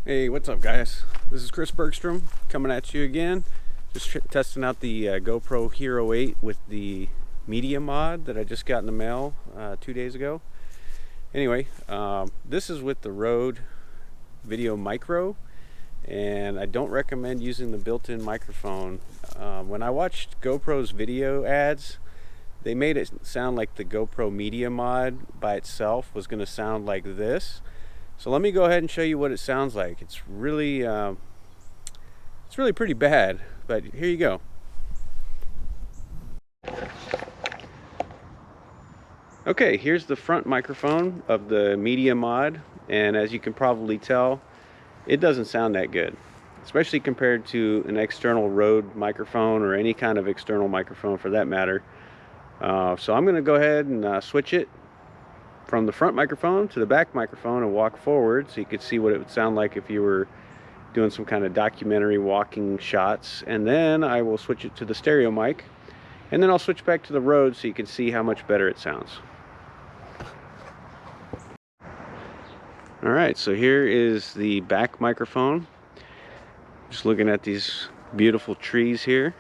Hey, what's up guys? This is Chris Bergstrom coming at you again. Just testing out the GoPro Hero 8 with the Media Mod that I just got in the mail 2 days ago. Anyway, this is with the Rode Video Micro, and I don't recommend using the built-in microphone. When I watched GoPro's video ads, they made it sound like the GoPro Media Mod by itself was going to sound like this. So let me go ahead and show you what it sounds like. It's really pretty bad, but here you go. Okay, here's the front microphone of the Media Mod, and as you can probably tell, it doesn't sound that good, especially compared to an external Rode microphone or any kind of external microphone for that matter. So I'm going to go ahead and switch it from the front microphone to the back microphone and walk forward so you could see what it would sound like if you were doing some kind of documentary walking shots. And then I will switch it to the stereo mic, and then I'll switch back to the Rode so you can see how much better it sounds. Alright, so here is the back microphone. Just looking at these beautiful trees here.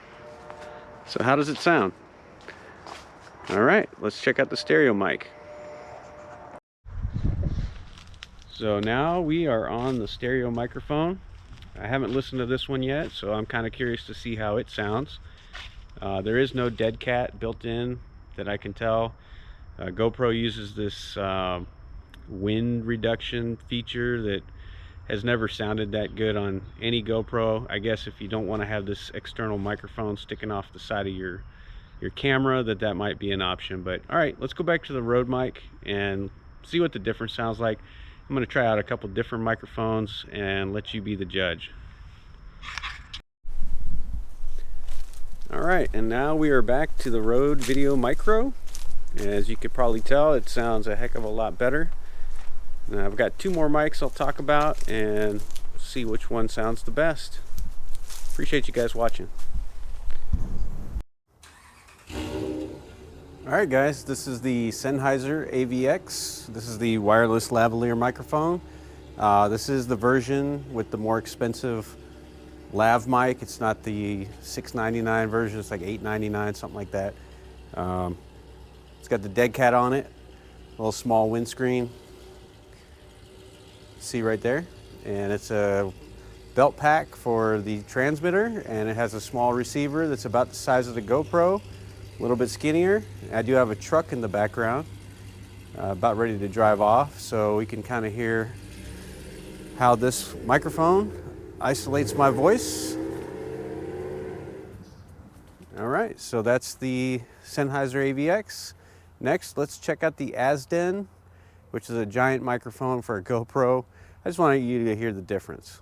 So how does it sound? Alright, let's check out the stereo mic. So now we are on the stereo microphone. I haven't listened to this one yet, so I'm kind of curious to see how it sounds. There is no dead cat built in that I can tell. GoPro uses this wind reduction feature that has never sounded that good on any GoPro. I guess if you don't want to have this external microphone sticking off the side of your camera, that might be an option. But all right, let's go back to the Rode mic and see what the difference sounds like. I'm going to try out a couple different microphones and let you be the judge. Alright, and now we are back to the Rode Video Micro. As you could probably tell, it sounds a heck of a lot better. Now, I've got two more mics I'll talk about and see which one sounds the best. Appreciate you guys watching. Alright guys, this is the Sennheiser AVX. This is the wireless lavalier microphone. This is the version with the more expensive lav mic. It's not the $6.99 version, it's like $8.99, something like that. It's got the dead cat on it, a little small windscreen. See right there? And it's a belt pack for the transmitter, and it has a small receiver that's about the size of the GoPro. A little bit skinnier. I do have a truck in the background about ready to drive off, so we can kind of hear how this microphone isolates my voice. Alright, so that's the Sennheiser AVX. Next, let's check out the Azden, which is a giant microphone for a GoPro. I just wanted you to hear the difference.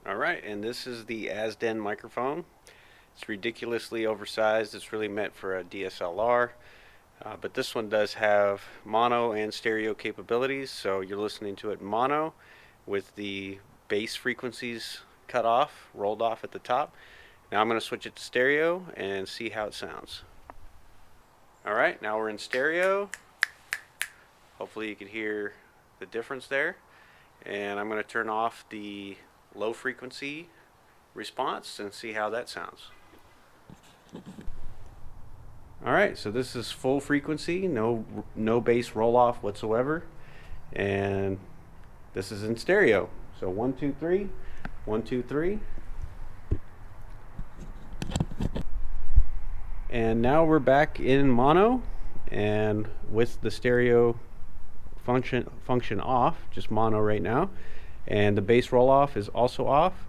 Alright, and this is the Azden microphone. It's ridiculously oversized. It's really meant for a DSLR, but this one does have mono and stereo capabilities, so you're listening to it mono with the bass frequencies cut off, rolled off at the top. Now I'm going to switch it to stereo and see how it sounds. Alright, now we're in stereo. Hopefully you can hear the difference there, and I'm going to turn off the low frequency response and see how that sounds. Alright, so this is full frequency, no bass roll off whatsoever, and this is in stereo. So 1 2 3, 1 2 3. And now we're back in mono, and with the stereo function off, just mono right now, and the bass roll off is also off.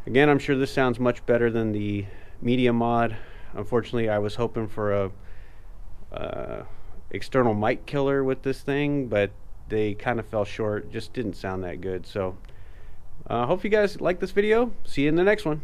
Again, I'm sure this sounds much better than the Media Mod. Unfortunately, I was hoping for a external mic killer with this thing, but they kind of fell short. Just didn't sound that good. So hope you guys like this video. See you in the next one.